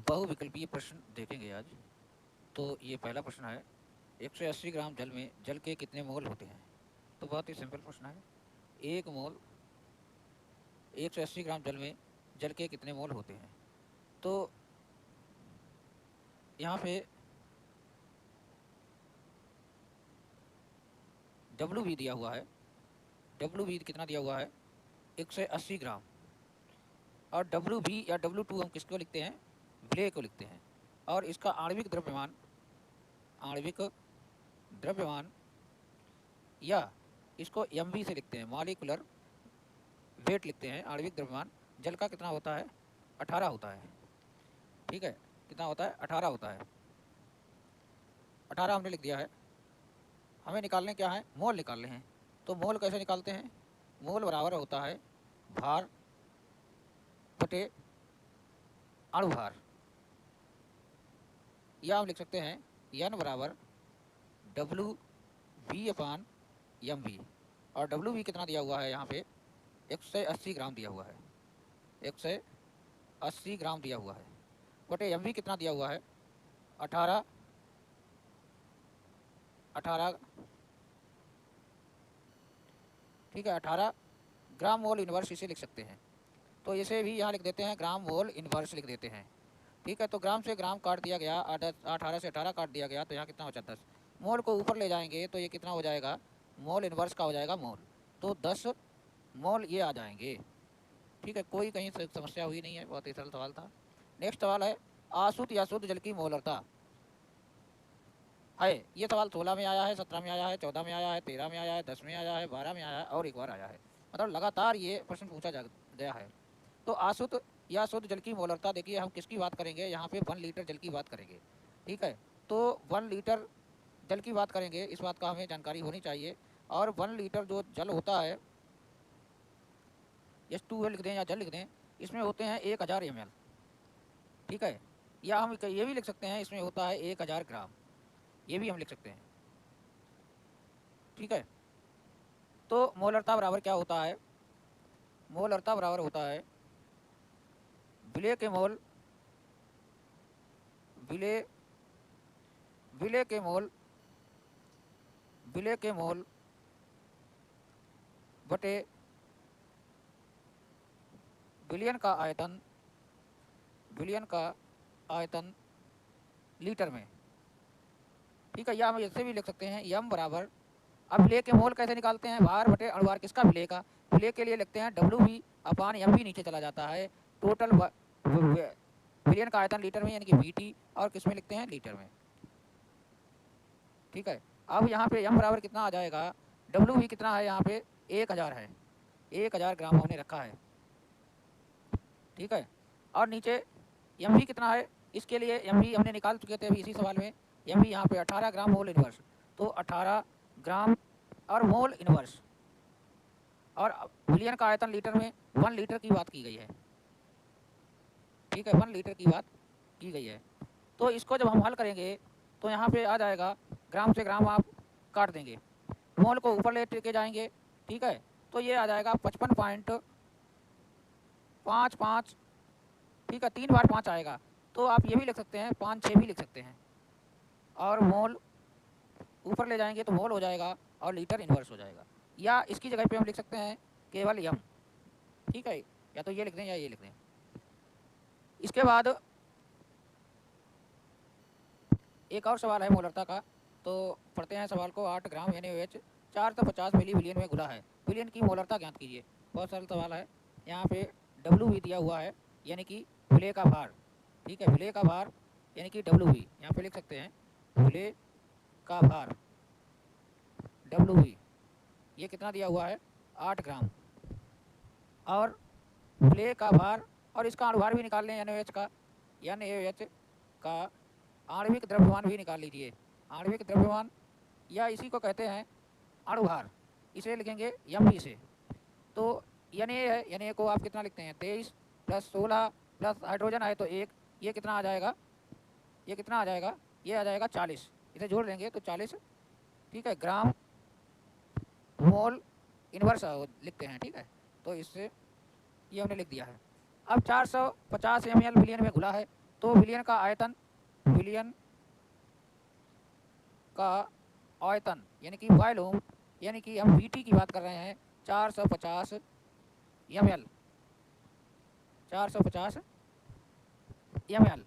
बहुविकल्पीय प्रश्न देखेंगे आज। तो ये पहला प्रश्न है, 180 ग्राम जल में जल के कितने मोल होते हैं? तो बहुत ही सिंपल प्रश्न है। एक मोल 180 ग्राम जल में जल के कितने मोल होते हैं? तो यहाँ पे डब्ल्यू भी दिया हुआ है। डब्ल्यू भी कितना दिया हुआ है? 180 ग्राम। और डब्ल्यू भी या W2 हम किसको लिखते हैं? विलेय को लिखते हैं। और इसका आणविक द्रव्यमान या इसको MV से लिखते हैं, मॉलिक्यूलर वेट लिखते हैं। आणविक द्रव्यमान जल का कितना होता है? 18 होता है। ठीक है, कितना होता है? 18 होता है। 18 हमने लिख दिया है। हमें निकालने क्या है? मोल निकालने हैं। तो मोल कैसे निकालते हैं? मोल बराबर होता है भार बटे अणुभार, या हम लिख सकते हैं N बराबर WV/MV। और WV कितना दिया हुआ है यहाँ पे? 180 ग्राम दिया हुआ है। 180 ग्राम दिया हुआ है बटे MV कितना दिया हुआ है? 18 ठीक है, 18 ग्राम मोल इनवर्स इसे लिख सकते हैं। तो इसे भी यहाँ लिख देते हैं, ग्राम मोल इनवर्स लिख देते हैं। ठीक है, तो ग्राम से ग्राम काट दिया गया, 18 से 18 काट दिया गया, तो यहाँ कितना बचा? 10। मोल को ऊपर ले जाएंगे तो ये कितना हो जाएगा? मोल इनवर्स का हो जाएगा मोल। तो 10 मोल ये आ जाएंगे। ठीक है, कोई कहीं से समस्या हुई नहीं है, बहुत ही सरल सवाल था। नेक्स्ट सवाल है, अशुद्ध या शुद्ध जल की मोलरता है। ये सवाल 16 में आया है, 17 में आया है, 14 में आया है, 13 में आया है, 10 में आया है, 12 में आया है और एक बार आया है। मतलब लगातार ये प्रश्न पूछा गया है। तो अशुद्ध या शुद्ध जल की मोलरता, देखिए हम किसकी बात करेंगे यहाँ पे? 1 लीटर जल की बात करेंगे। ठीक है, तो 1 लीटर जल की बात करेंगे, इस बात का हमें जानकारी होनी चाहिए। और 1 लीटर जो जल होता है, H2O लिख दें या जल लिख दें, इसमें होते हैं 1000 ml। ठीक है, या हम ये भी लिख सकते हैं, इसमें होता है 1000 ग्राम, ये भी हम लिख सकते हैं। ठीक है, तो मोलरता बराबर क्या होता है? मोलरता बराबर होता है विलेय के मोल, विलेय के मोल, विलेय के मोल बटे बिलियन का आयतन, बिलियन का आयतन लीटर में। ठीक है, या हम ऐसे भी लिख सकते हैं M बराबर, अब विलेय के मोल कैसे निकालते हैं? भार बटे अणुभार किसका? विलेय का। विलेय के लिए लिखते हैं WV/MV, नीचे चला जाता है। टोटल विलियन का आयतन लीटर में, यानी कि VT, और किस में लिखते हैं? लीटर में। ठीक है, अब यहाँ पे M बराबर कितना आ जाएगा? WV कितना है यहाँ पे? 1000 है। 1000 ग्राम हमने रखा है। ठीक है, और नीचे MV कितना है? इसके लिए MV हमने निकाल चुके थे अभी इसी सवाल में। MV यहाँ पे 18 ग्राम मोल इनवर्स, तो 18 ग्राम और मोल इनवर्स। और विलियन का आयतन लीटर में 1 लीटर की बात की गई है। ठीक है, 1 लीटर की बात की गई है। तो इसको जब हम हल करेंगे तो यहाँ पे आ जाएगा, ग्राम से ग्राम आप काट देंगे, मोल को ऊपर लेके जाएंगे। ठीक है, तो ये आ जाएगा 55.55। ठीक है, 3 बार 5 आएगा, तो आप ये भी लिख सकते हैं, 5 6 भी लिख सकते हैं। और मोल ऊपर ले जाएंगे तो मोल हो जाएगा और लीटर इनवर्स हो जाएगा। या इसकी जगह पे हम लिख सकते हैं केवल M। ठीक है, या तो ये लिख दें या ये लिख दें। इसके बाद एक और सवाल है मोलरता का, तो पढ़ते हैं सवाल को। 8 ग्राम NaOH 450 मिली विलियन में घुला है, विलियन की मोलरता ज्ञात कीजिए। बहुत सरल सवाल है। यहाँ पे W भी दिया हुआ है, यानी कि विलेय का भार। ठीक है, विलेय का भार यानी कि WV, यहाँ पे लिख सकते हैं विलेय का भार WV। ये कितना दिया हुआ है? 8 ग्राम। और विलेय का भार और इसका अणुभार भी निकाल लें, NaOH का आणविक द्रव्यमान भी निकाल लीजिए। आणविक द्रव्यमान या इसी को कहते हैं अणुभार, इसे लिखेंगे MV से। तो Na है, Na को आप कितना लिखते हैं? 23 + 16 प्लस हाइड्रोजन है तो 1, ये कितना आ जाएगा? ये कितना आ जाएगा? ये आ जाएगा 40। इसे जोड़ लेंगे तो 40, ठीक है, ग्राम मोल इनवर्स लिखते हैं। ठीक है, तो इससे ये हमने लिख दिया है। अब 450 ml विलियन में घुला है, तो विलियन का आयतन, विलियन का आयतन यानी कि वॉल्यूम, यानी कि हम वीटी की बात कर रहे हैं 450 ml, 450 ml।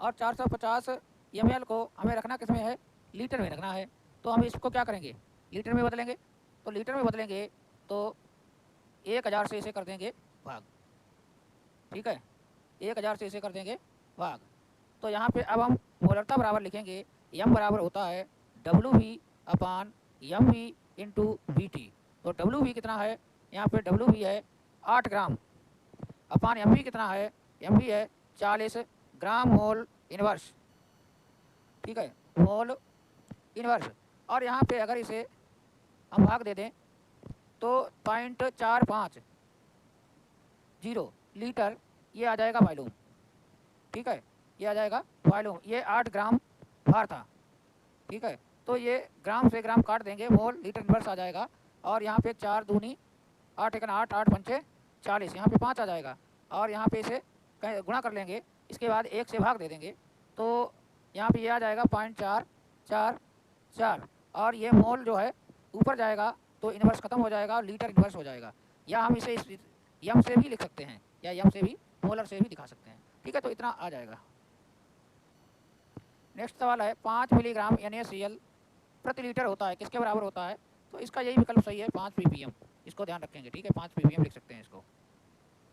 और 450 ml को हमें रखना किस में है, लीटर में रखना है। तो हम इसको क्या करेंगे, लीटर में बदलेंगे। तो लीटर में बदलेंगे तो 1000 से इसे कर देंगे भाग, ठीक है, 1000 से इसे कर देंगे भाग। तो यहाँ पे अब हम मोलरता बराबर लिखेंगे, यम बराबर होता है WV अपान MV इंटू VT। तो WV कितना है, यहाँ पे WV है 8 ग्राम, अपान MV कितना है, MV है 40 ग्राम मोल इनवर्स, ठीक है, मोल इनवर्स। और यहाँ पे अगर इसे हम भाग दे दें तो 0.450 लीटर ये आ जाएगा वॉल्यूम, ठीक है, ये आ जाएगा वॉल्यूम। ये 8 ग्राम भार था, ठीक है। तो ये ग्राम से ग्राम काट देंगे, मोल लीटर इनवर्स आ जाएगा। और यहाँ पे 4 दूनी 8 1 8, 8 पंचे 40, यहाँ पे 5 आ जाएगा। और यहाँ पे इसे गुणा कर लेंगे, इसके बाद 1 से भाग दे देंगे। तो यहाँ पे ये आ जाएगा 0.444। और ये मोल जो है ऊपर जाएगा तो इनवर्स खत्म हो जाएगा और लीटर इनवर्स हो जाएगा। या हम इसे यम से भी लिख सकते हैं, या यम से भी मोलर से भी दिखा सकते हैं, ठीक है। तो इतना आ जाएगा। नेक्स्ट सवाल है 5 मिलीग्राम NaCl प्रति लीटर होता है, किसके बराबर होता है। तो इसका यही विकल्प सही है, 5 ppm, इसको ध्यान रखेंगे, ठीक है, 5 ppm लिख सकते हैं इसको।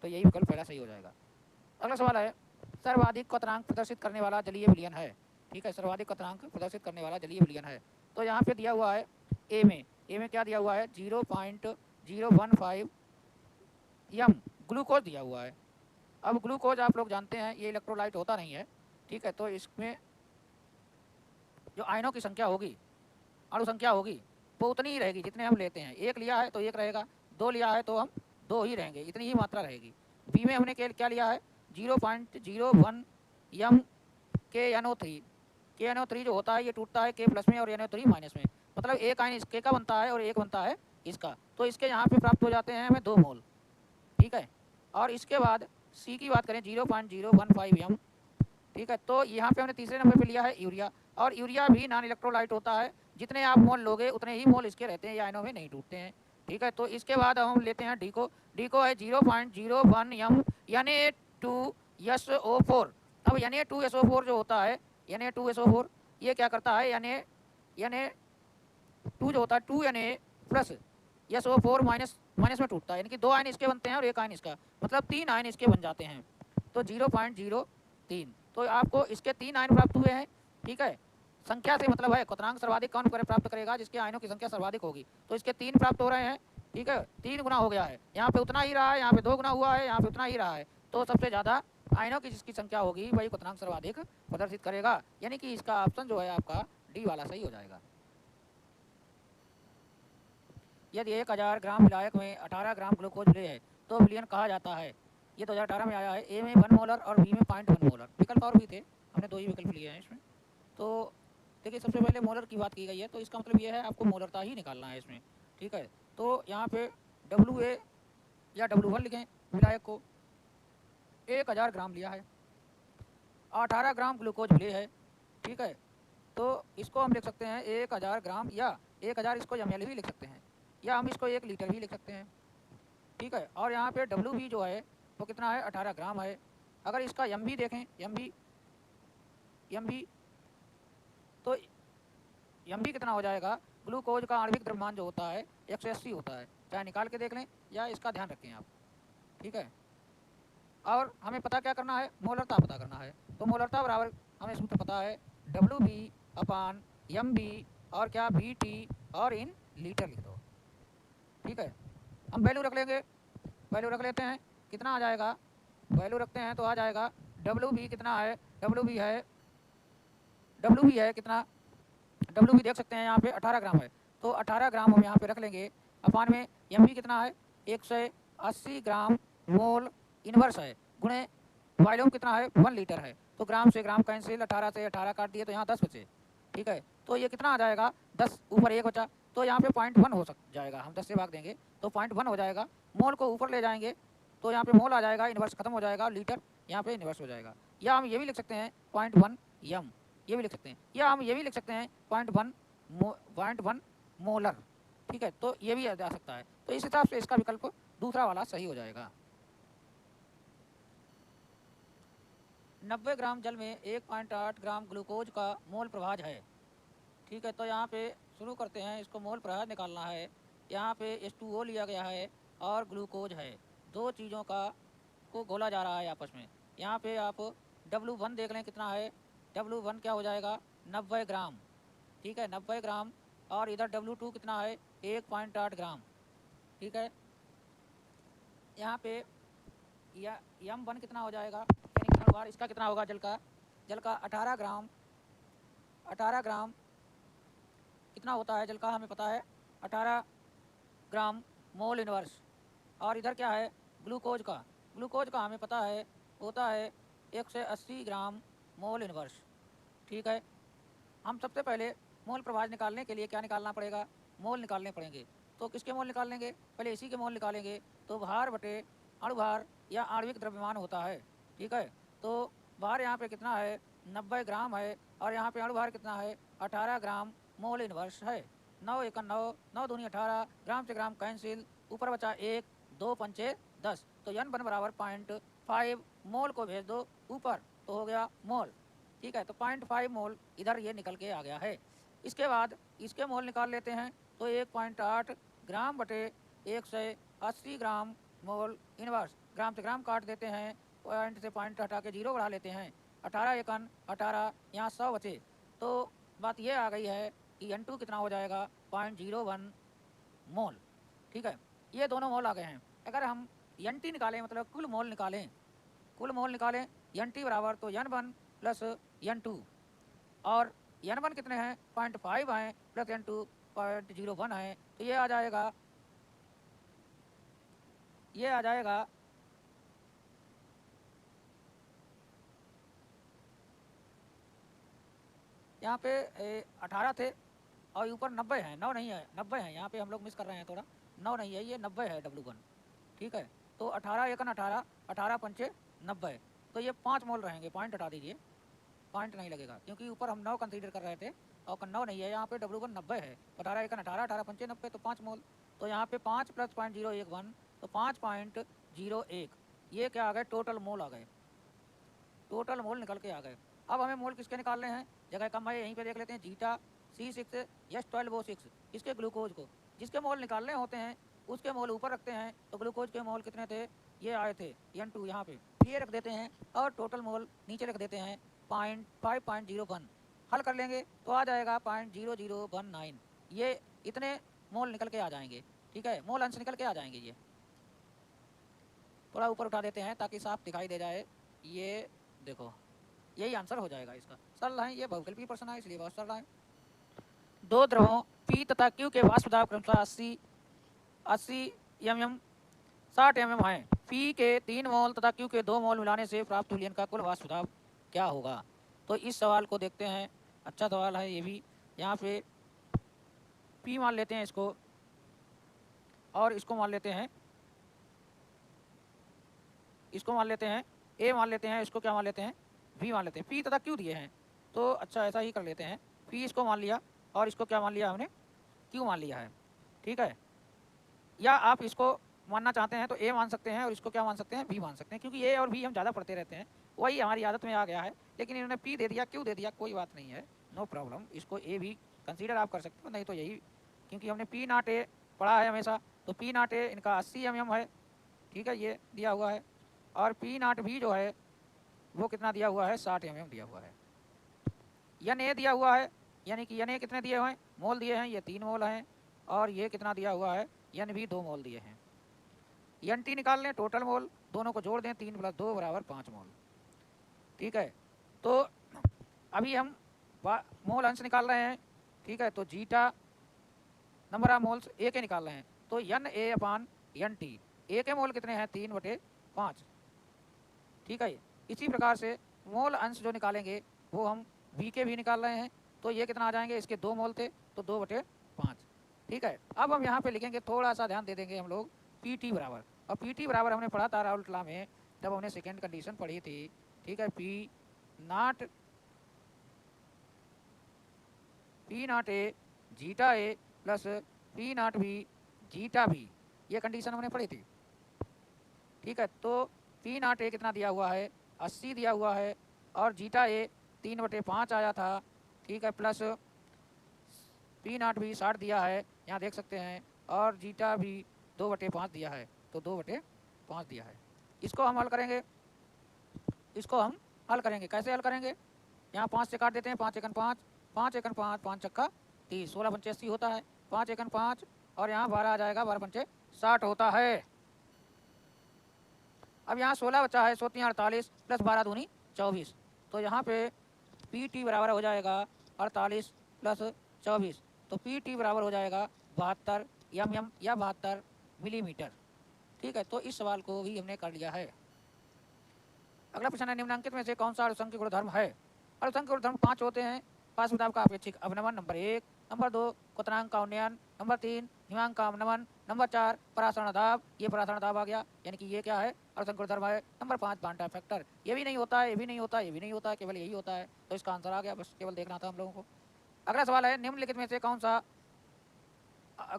तो यही विकल्प पहला सही हो जाएगा। अगला सवाल है सर्वाधिक क्वथनांक प्रदर्शित करने वाला जलीय विलयन है, ठीक है, सर्वाधिक क्वथनांक प्रदर्शित करने वाला जलीय विलयन है। तो यहाँ पे दिया हुआ है ए में क्या दिया हुआ है 0.015 यम ग्लूकोज दिया हुआ है। अब ग्लूकोज आप लोग जानते हैं ये इलेक्ट्रोलाइट होता नहीं है, ठीक है। तो इसमें जो आयनों की संख्या होगी, अणु संख्या होगी, वो उतनी ही रहेगी जितने हम लेते हैं। 1 लिया है तो 1 रहेगा, 2 लिया है तो हम 2 ही रहेंगे, इतनी ही मात्रा रहेगी। बी में हमने क्या लिया है 0.01 यम KNO3। KNO3 जो होता है ये टूटता है K प्लस में और NO3 माइनस में, मतलब एक आयन इसके का बनता है और एक बनता है इसका। तो इसके यहाँ पे प्राप्त हो जाते हैं हमें 2 मोल, ठीक है। और इसके बाद सी की बात करें 0.015 यम, ठीक है। तो यहाँ पे हमने तीसरे नंबर पे लिया है यूरिया, और यूरिया भी नॉन इलेक्ट्रोलाइट होता है, जितने आप मोल लोगे उतने ही मोल इसके रहते हैं, ये आयनों में नहीं टूटते हैं, ठीक है। तो इसके बाद हम लेते हैं डी को है 0.01 यम Na2SO4। अब Na2SO4 जो होता है, Na2SO4 ये क्या करता है, Na2 जो होता है 2Na प्लस SO4 माइनस में टूटता है, यानी कि 2 आयन इसके बनते हैं और 1 आयन इसका, मतलब 3 आयन इसके बन जाते हैं। तो 0.03, तो आपको इसके 3 आयन प्राप्त हुए हैं, ठीक है। संख्या से मतलब है क्वथनांक सर्वाधिक कौन प्राप्त करेगा, जिसके आयनों की संख्या सर्वाधिक होगी। तो इसके 3 प्राप्त हो रहे हैं, ठीक है, 3 गुना हो गया है, यहाँ पे उतना ही रहा है, यहाँ पे 2 गुना हुआ है, यहाँ पे उतना ही रहा है। तो सबसे ज़्यादा आयनों की जिसकी संख्या होगी वही क्वथनांक सर्वाधिक प्रदर्शित करेगा, यानी कि इसका ऑप्शन जो है आपका डी वाला सही हो जाएगा। यदि 1000 ग्राम विलायक में 18 ग्राम ग्लूकोज मिले है तो विलयन कहा जाता है। ये 2018 में आया है। ए में 1 मोलर और बी में 0.1 मोलर। विकल्प और भी थे, हमने 2 ही विकल्प लिए हैं इसमें। तो देखिए सबसे पहले मोलर की बात की गई है, तो इसका मतलब ये है आपको मोलरता ही निकालना है इसमें, ठीक है। तो यहाँ पे WA या W1 लिखें, विलायक को 1000 ग्राम लिया है, 18 ग्राम ग्लूकोज मिले है, ठीक है। तो इसको हम लिख सकते हैं 1000 ग्राम, या 1000 इसको ml भी लिख सकते हैं, या हम इसको 1 लीटर भी लिख सकते हैं, ठीक है। और यहाँ पे WB जो है वो कितना है 18 ग्राम है। अगर इसका MB देखें, MB तो MB कितना हो जाएगा, ग्लूकोज का आणविक द्रव्यमान जो होता है 180 होता है, चाहे निकाल के देख लें या इसका ध्यान रखें आप, ठीक है। और हमें पता क्या करना है, मोलरता पता करना है। तो मोलरता बराबर हमें सूत्र पता है WB अपान MB और क्या BT और इन लीटर लिख दो, ठीक है। हम वैल्यू रख लेंगे, वैल्यू रख लेते हैं, कितना आ जाएगा, वैल्यू रखते हैं तो आ जाएगा WB कितना है, WB है कितना, WB देख सकते हैं यहाँ पे 18 ग्राम है, तो 18 ग्राम हम यहाँ पे रख लेंगे। अपान में MB कितना है 180 ग्राम मोल इनवर्स है, गुणे वॉल्यूम कितना है 1 लीटर है। तो ग्राम से ग्राम कैंसिल, 18 से 18 काट दिए तो यहाँ 10 बचे, ठीक है। तो ये कितना आ जाएगा 10 ऊपर 1 बचा, तो यहाँ पे 0.1 हो जाएगा, हम 10 से भाग देंगे तो 0.1 हो जाएगा। मोल को ऊपर ले जाएंगे तो यहाँ पे मोल आ जाएगा, इनवर्स खत्म हो जाएगा, लीटर यहाँ पे इन्वर्स हो जाएगा। या हम ये भी लिख सकते हैं 0.1 यम, ये भी लिख सकते हैं। या हम ये भी लिख सकते हैं 0.1 मोलर, ठीक है, तो ये भी जा सकता है। तो इस हिसाब से इसका विकल्प दूसरा वाला सही हो जाएगा। 90 ग्राम जल में 1.8 ग्राम ग्लूकोज का मोल प्रभाज है, ठीक है। तो यहाँ पे शुरू करते हैं, इसको मोल प्रभाज निकालना है। यहाँ पे H2O लिया गया है और ग्लूकोज है, दो चीज़ों का को घोला जा रहा है आपस में। यहाँ पे आप W1 देख लें कितना है, W1 क्या हो जाएगा 90 ग्राम, ठीक है, 90 ग्राम। और इधर W2 कितना है 1.8 ग्राम, ठीक है। यहाँ पे यम1 कितना हो जाएगा, यानी कि बार इसका कितना होगा, जल का 18 ग्राम, 18 ग्राम कितना होता है जल का, हमें पता है 18 ग्राम मोल इनवर्स। और इधर क्या है ग्लूकोज का हमें पता है होता है 180 ग्राम मोल इनवर्स, ठीक है। हम सबसे पहले मोल प्रभाज निकालने के लिए क्या निकालना पड़ेगा, मोल निकालने पड़ेंगे। तो किसके मोल निकालेंगे, पहले इसी के मोल निकालेंगे। तो भार बटे अणुभार या आणविक द्रव्यमान होता है, ठीक है। तो भार यहाँ पे कितना है 90 ग्राम है, और यहाँ पे अणुभार कितना है 18 ग्राम मोल इनवर्स है। 9 एकम 9, 9 दूनी 18, ग्राम से ग्राम कैंसिल, ऊपर बचा 1, 2 पंचे 10। तो N1 बराबर 0.5 मोल को भेज दो ऊपर, तो हो गया मोल, ठीक है। तो 0.5 मोल इधर ये निकल के आ गया है। इसके बाद इसके मोल निकाल लेते हैं। तो 1.8 ग्राम बटे 180 ग्राम मोल इनवर्स, ग्राम से ग्राम काट देते हैं, पॉइंट से पॉइंट हटा के 0 बढ़ा लेते हैं। 18 एकन 18, यहाँ 100 बचे। तो बात ये आ गई है कि N2 कितना हो जाएगा 0.01 मोल, ठीक है। ये दोनों मोल आ गए हैं। अगर हम Nt निकालें, मतलब कुल मोल निकालें Nt बराबर, तो N1 प्लस N2, और N1 कितने हैं 0.5 हैं, प्लस N2 0.01 है। तो ये आ जाएगा यहाँ पे 18 थे और ऊपर 90 है, 9 नहीं है, 90 है। यहाँ पे हम लोग मिस कर रहे हैं थोड़ा, 9 नहीं है, ये 90 है W1, ठीक है। तो 18 एकन 18, 18 पंचे 90, तो ये 5 मोल रहेंगे। पॉइंट हटा दीजिए, पॉइंट नहीं लगेगा, क्योंकि ऊपर हम 9 कंसीडर कर रहे थे और 9 नहीं है। यहाँ पे W1 90 है, 18 एकन 18, 18 पंचे 90, तो 5 मोल। तो यहाँ पे 5 प्लस 0.011, तो 5.01, ये क्या आ गए टोटल मोल आ गए, टोटल मोल निकल के आ गए। अब हमें मोल किसके निकालने हैं, जगह कम है, यहीं पे देख लेते हैं। जीटा C6H12O6, इसके ग्लूकोज को जिसके मोल निकालने होते हैं उसके मोल ऊपर रखते हैं। तो ग्लूकोज के मोल कितने थे, ये आए थे N2, यहाँ पे ये रख देते हैं, और टोटल मोल नीचे रख देते हैं 5.01। हल कर लेंगे तो आ जाएगा 0.0019। ये इतने मोल निकल के आ जाएंगे, ठीक है, मोल अंश निकल के आ जाएंगे। ये थोड़ा ऊपर उठा देते हैं ताकि साफ दिखाई दे जाए। ये देखो, यही आंसर हो जाएगा इसका। सरल है, ये बहुविकल्पीय प्रश्न है, इसलिए बहुत सरल है। दो द्रवों P तथा Q के वाष्प दाब क्रमशः 80 mm 60 mm है। P के 3 मोल तथा Q के 2 मोल मिलाने से प्राप्त विलयन का कुल वाष्प दाब क्या होगा। तो इस सवाल को देखते हैं, अच्छा सवाल है ये भी। यहाँ पे P मान लेते हैं इसको, और इसको मान लेते हैं, A मान लेते हैं, इसको क्या मान लेते हैं V मान लेते हैं। P तथा Q दिए हैं, तो अच्छा ऐसा ही कर लेते हैं, P इसको मान लिया और इसको क्या मान लिया हमने, Q मान लिया है, ठीक है। या आप इसको मानना चाहते हैं तो A मान सकते हैं, और इसको क्या मान सकते हैं V मान सकते हैं, क्योंकि A और V हम ज़्यादा पढ़ते रहते हैं, वही हमारी आदत में आ गया है। लेकिन इन्होंने P दे दिया, Q दे दिया, कोई बात नहीं है, नो प्रॉब्लम। इसको A भी कंसीडर आप कर सकते हो, नहीं तो यही, क्योंकि हमने P नॉट A पढ़ा है हमेशा। तो P नॉट A इनका 80 mm है, ठीक है, ये दिया हुआ है। और P नॉट V जो है वो कितना दिया हुआ है 60 mm दिया हुआ है। Na दिया हुआ है, यानी कि Na कितने दिए हुए हैं, मोल दिए हैं, ये 3 मोल हैं। और ये कितना दिया हुआ है, Nv 2 मोल दिए हैं। Nt निकाल लें, टोटल मोल दोनों को जोड़ दें, 3 + 2 बराबर 5 मोल, ठीक है। तो अभी हम मोल अंश निकाल रहे हैं, ठीक है। तो zeta number of moles A के निकाल रहे हैं, तो Na/Nt, A के मोल कितने हैं 3/5, ठीक है। इसी प्रकार से मोल अंश जो निकालेंगे वो हम V के भी निकाल रहे हैं। तो ये कितना आ जाएंगे, इसके 2 मोल थे, तो 2/5, ठीक है। अब हम यहाँ पे लिखेंगे, थोड़ा सा ध्यान दे देंगे हम लोग, PT बराबर, और PT बराबर हमने पढ़ा था राहुल कला में तब हमने सेकेंड कंडीशन पढ़ी थी, ठीक है, P naught A zeta A plus P naught B zeta B, ये कंडीशन हमने पढ़ी थी, ठीक है। तो पी नॉट ए कितना दिया हुआ है, 80 दिया हुआ है, और जीटा ए 3/5 आया था, ठीक है, प्लस पी नॉट भी 60 दिया है, यहाँ देख सकते हैं, और जीटा भी 2/5 दिया है, तो 2/5 दिया है। इसको हम हल करेंगे, कैसे हल करेंगे, यहाँ 5 से काट देते हैं, 5 एकन 5, 5 एकन 5, 5 चक्का 30, 16 पंचे 80 होता है, 5 एकन 5, और यहाँ 12 आ जाएगा, 12 पंचे 60 होता है। अब यहाँ 16 बचा है, 16 48 प्लस 12 दूनी 24, तो यहाँ पे पी टी बराबर हो जाएगा 48 प्लस 24, तो पी टी बराबर हो जाएगा 72 एम या 72 मिलीमीटर, ठीक है। तो इस सवाल को भी हमने कर लिया है। अगला प्रश्न है, निम्नलिखित में से कौन सा अणुसंख्यक गुणधर्म है। अणुसंख्यक गुणधर्म 5 होते हैं। पार्श्वताप का अपेक्षिक अवनमन नंबर 1, नंबर 2 क्वथनांक का उन्नयन, नंबर 3 हिमांक का अवनमन, नंबर 4 परासरण दाब, ये परासरण दाब आ गया, यानी कि ये क्या है, अणुसंख्यक गुणधर्म है। नंबर 5 बांटा फैक्टर, ये भी नहीं होता है, ये भी नहीं होता, ये भी नहीं होता, केवल यही होता है, तो इसका आंसर आ गया, बस केवल देखना था हम लोगों को। अगला सवाल है, निम्नलिखित में से कौन सा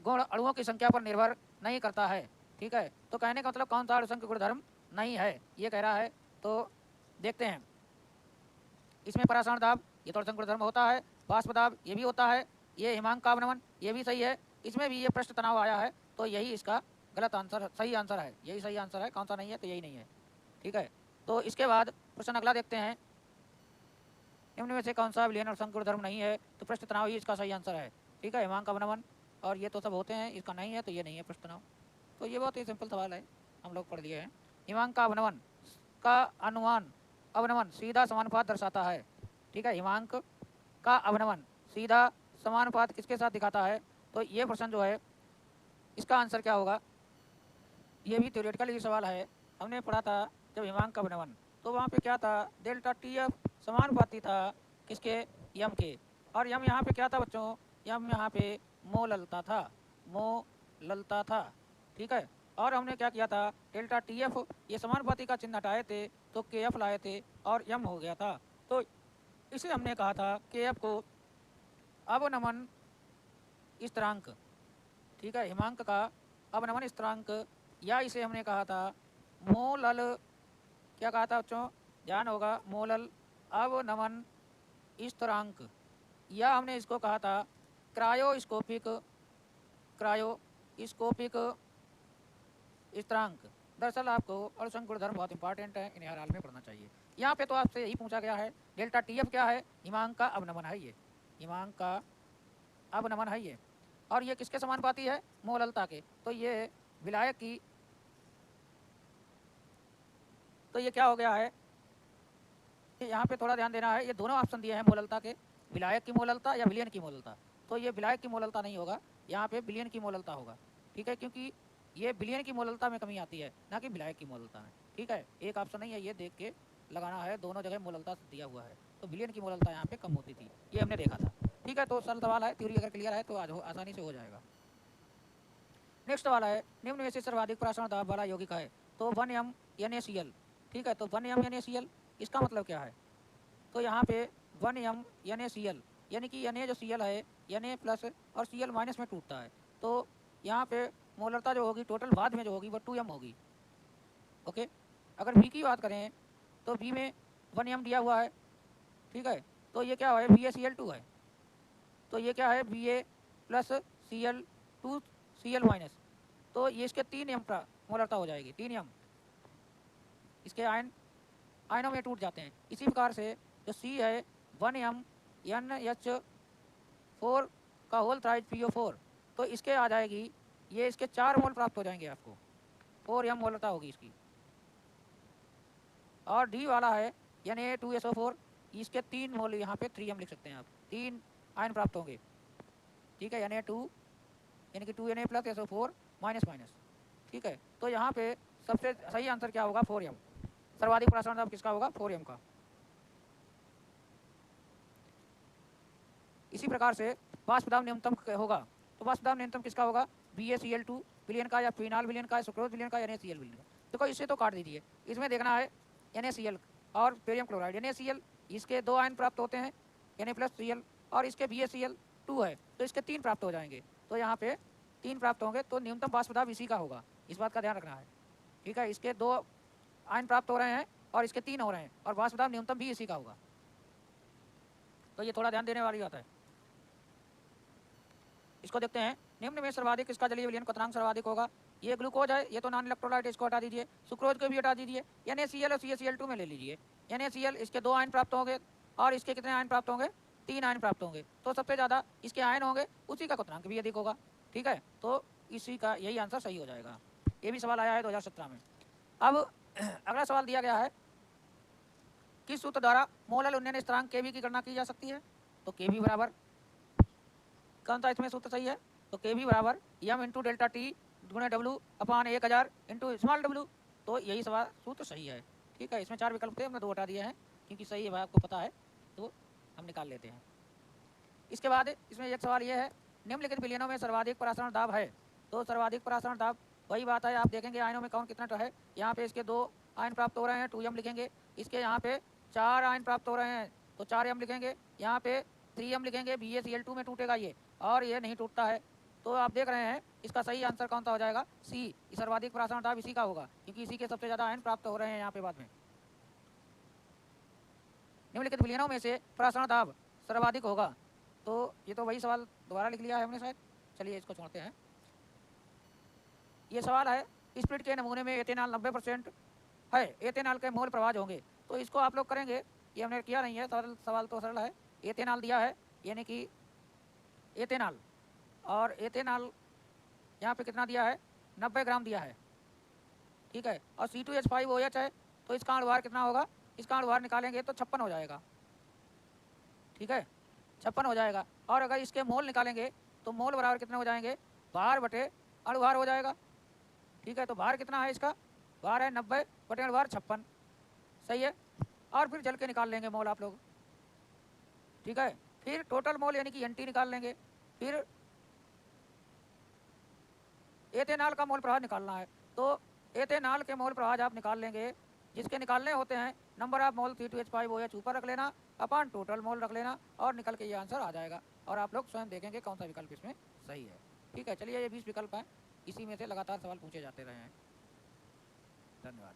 गुण अणुओं की संख्या पर निर्भर नहीं करता है, ठीक है। तो कहने का मतलब कौन सा अणुसंख्यक गुणधर्म नहीं है, ये कह रहा है, तो देखते हैं। इसमें परासरण दाब, ये तो अणुसंख्यक गुणधर्म होता है, बाष्प दाब ये भी होता है, ये हिमांक का अवनमन ये भी सही है, इसमें भी ये पृष्ठ तनाव आया है, तो यही इसका गलत आंसर, सही आंसर है, यही सही आंसर है, कौन सा नहीं है, तो यही नहीं है, ठीक है। तो इसके बाद प्रश्न अगला देखते हैं, निम्न में से कौन सा विलयन अणुसंख्यक गुणधर्म नहीं है, तो पृष्ठ तनाव ही इसका सही आंसर है, ठीक है। हिमांक का अवनमन और ये तो सब होते हैं, इसका नहीं है, तो ये नहीं है पृष्ठ तनाव, तो ये बहुत ही सिंपल सवाल है, हम लोग पढ़ लिए हैं। हिमांक का अवनमन का अवनमन सीधा समानुपात दर्शाता है, ठीक है। हिमांक का अवनमन सीधा समानुपात किसके साथ दिखाता है, तो ये प्रश्न जो है इसका आंसर क्या होगा, ये भी थ्योरेटिकल ही सवाल है, हमने पढ़ा था जब हिमांक का अवनमन, तो वहाँ पे क्या था, डेल्टा टी एफ समानुपाती था किसके, यम के, और यम यहाँ पे क्या था बच्चों, यम यहाँ पे मोललता था, ठीक है। और हमने क्या किया था, डेल्टा टी एफ ये समानुपाती का चिन्ह हटाए थे, तो के एफ लाए थे और यम हो गया था, तो इसे हमने कहा था के एफ को अवनमन स्थिरांक, ठीक है, हिमांक का अवनमन स्थिरांक, या इसे हमने कहा था मोलल, क्या कहा था बच्चों, ध्यान होगा, मोलल अवनमन स्थिरांक, या हमने इसको कहा था क्रायोस्कोपिक स्थिरांक। दरअसल आपको अणुसंख्यक गुणधर्म बहुत इंपॉर्टेंट है, इन्हें हर हाल में पढ़ना चाहिए। यहाँ पे तो आपसे यही पूछा गया है, डेल्टा टी एफ क्या है, हिमांक का अवनमन है, ये हिमांक का अवनमन है ये, और ये किसके समानुपाती है, मोललता के, तो ये विलायक की, तो ये क्या हो गया है, यहाँ पे थोड़ा ध्यान देना है, ये दोनों ऑप्शन दिए हैं मोललता के, विलायक की मोललता या विलयन की मोललता, तो ये विलायक की मोललता नहीं होगा, यहाँ पे विलयन की मोललता होगा, ठीक है, क्योंकि ये विलयन की मोललता में कमी आती है, ना कि विलायक की मोललता में, ठीक है। एक ऑप्शन नहीं है, ये देख के लगाना है, दोनों जगह मोललता दिया हुआ है, तो विलयन की मोललता यहाँ पे कम होती थी, ये हमने देखा था, ठीक है। तो सरल सवाल है, थ्योरी अगर क्लियर है तो आज आसानी से हो जाएगा। नेक्स्ट वाला है, निम्न में से सर्वाधिक परासरण दाब वाला यौगिक है, तो 1M NaCl, ठीक है। तो 1M NaCl इसका मतलब क्या है, तो यहाँ पे 1M NaCl, यानी कि Na जो Cl है, Na प्लस और Cl माइनस में टूटता है, तो यहाँ पे मोलरता जो होगी टोटल बाद में जो होगी वो 2M होगी, ओके। अगर V की बात करें तो V में 1M दिया हुआ है, ठीक है, तो ये क्या है, BaCl2 है, तो ये क्या है, Ba plus Cl2 Cl minus, तो ये इसके 3M मोलरता हो जाएगी, 3M, इसके आयनों में टूट जाते हैं। इसी प्रकार से जो C है 1M NH4 का होल थ्राइज PO4, तो इसके आ जाएगी, ये इसके 4 मोल प्राप्त हो जाएंगे आपको, 4M मोलरता होगी इसकी। और D वाला है Na2SO4, इसके 3 मोल, यहाँ पे 3M लिख सकते हैं आप, 3 आयन प्राप्त होंगे, ठीक है, Na2 यानी कि 2Na plus SO4 minus minus, ठीक है। तो यहाँ पे सबसे सही आंसर क्या होगा, 4M, सर्वाधिक परासरण दाब किसका होगा, 4M का। इसी प्रकार से वाष्प दाब न्यूनतम होगा, तो वाष्प दाब न्यूनतम किसका होगा, BaCl2 विलयन का, या फिनाल विलयन का, सुक्रोज विलयन का, या NaCl विलयन का, देखो इसे तो काट दीजिए, इसमें देखना है NaCl और बेरियम क्लोराइड। NaCl इसके 2 आयन प्राप्त होते हैं Na+Cl, और इसके BaCl2 है तो इसके 3 प्राप्त हो जाएंगे। तो यहाँ पे 3 प्राप्त होंगे तो न्यूनतम वाष्प दाब इसी का होगा, इस बात का ध्यान रखना है। ठीक है, इसके 2 आयन प्राप्त हो रहे हैं और इसके 3 हो रहे हैं, और वाष्प दाब न्यूनतम भी इसी का होगा। तो ये थोड़ा ध्यान देने वाली बात है। इसको देखते हैं, निम्न में सर्वाधिक किसका जलीय विलयन क्वथनांक सर्वाधिक होगा। ये ग्लूकोज है, ये तो नॉन इलेक्ट्रोलाइट, इसको हटा दीजिए। सुक्रोज को भी हटा दीजिए। NaCl और CaCl2 में ले लीजिए। NaCl इसके 2 आयन प्राप्त होंगे, और इसके कितने आयन प्राप्त होंगे, 3 आयन प्राप्त होंगे। तो सबसे ज़्यादा इसके आयन होंगे, उसी का क्वथनांक भी अधिक होगा। ठीक है, तो इसी का यही आंसर सही हो जाएगा। ये भी सवाल आया है 2017 में। अब अगला सवाल दिया गया है, किस सूत्र द्वारा मोलल उन्नयन स्थिरांक Kb की गणना की जा सकती है। तो Kb बराबर, कौन सा इसमें सूत्र सही है, तो Kb बराबर m इंटू डेल्टा टी गुणे W अपान 1000 इंटू स्मॉल w। तो यही सवाल सूत्र सही है। ठीक है, इसमें 4 विकल्प थे, हमने 2 हटा दिए हैं क्योंकि सही है भाई, आपको पता है तो हम निकाल लेते हैं। इसके बाद इसमें एक सवाल ये है, निम्नलिखित विलयनों में सर्वाधिक परासरण दाब है। तो सर्वाधिक परासरण दाब वही बात है, आप देखेंगे आयनों में कौन कितना तो है। यहाँ पे इसके 2 आयन प्राप्त हो रहे हैं, 2m लिखेंगे। इसके यहाँ पे 4 आयन प्राप्त हो रहे हैं तो 4m लिखेंगे। यहाँ पे 3m लिखेंगे, BaCl2 में टूटेगा ये, और ये नहीं टूटता है। तो आप देख रहे हैं इसका सही आंसर कौन सा हो जाएगा, सी। सर्वाधिक परासरण दाब इसी का होगा क्योंकि इसी के सबसे ज़्यादा आयन प्राप्त हो रहे हैं यहाँ पे बाद में। निम्नलिखित विलयनों में से परासरण दाब सर्वाधिक होगा। तो ये तो वही सवाल दोबारा लिख लिया है हमने शायद, चलिए इसको छोड़ते हैं। ये सवाल है, स्प्रिट के नमूने में एथेनॉल 90% है, एथेनॉल के मोल प्रवाह होंगे। तो इसको आप लोग करेंगे, ये हमने किया नहीं है, सरल सवाल तो सरल है। एथेनॉल दिया है, यानी कि एथेनॉल, और एथेनॉल यहाँ पे कितना दिया है, 90 ग्राम दिया है। ठीक है, और C2H5OH है, तो इसका अणुभार कितना होगा, इसका अणुभार निकालेंगे तो 56 हो जाएगा। ठीक है, 56 हो जाएगा। और अगर इसके मोल निकालेंगे तो मोल बराबर कितने हो जाएंगे, भार बटे अणुभार हो जाएगा। ठीक है, तो भार कितना है इसका, भार है 90 बटे अणुभार 56, सही है। और फिर जल के निकाल लेंगे मोल आप लोग। ठीक है, फिर टोटल मोल यानी कि NT निकाल लेंगे। फिर एथेनॉल का मोल प्रवाह निकालना है, तो एथेनॉल के मोल प्रवाह आप निकाल लेंगे, जिसके निकालने होते हैं नंबर ऑफ मोल C2H5OH ऊपर रख लेना, अपन टोटल मोल रख लेना, और निकल के ये आंसर आ जाएगा। और आप लोग स्वयं देखेंगे कौन सा विकल्प इसमें सही है। ठीक है, चलिए ये 20 विकल्प हैं, इसी में से लगातार सवाल पूछे जाते रहे हैं। धन्यवाद।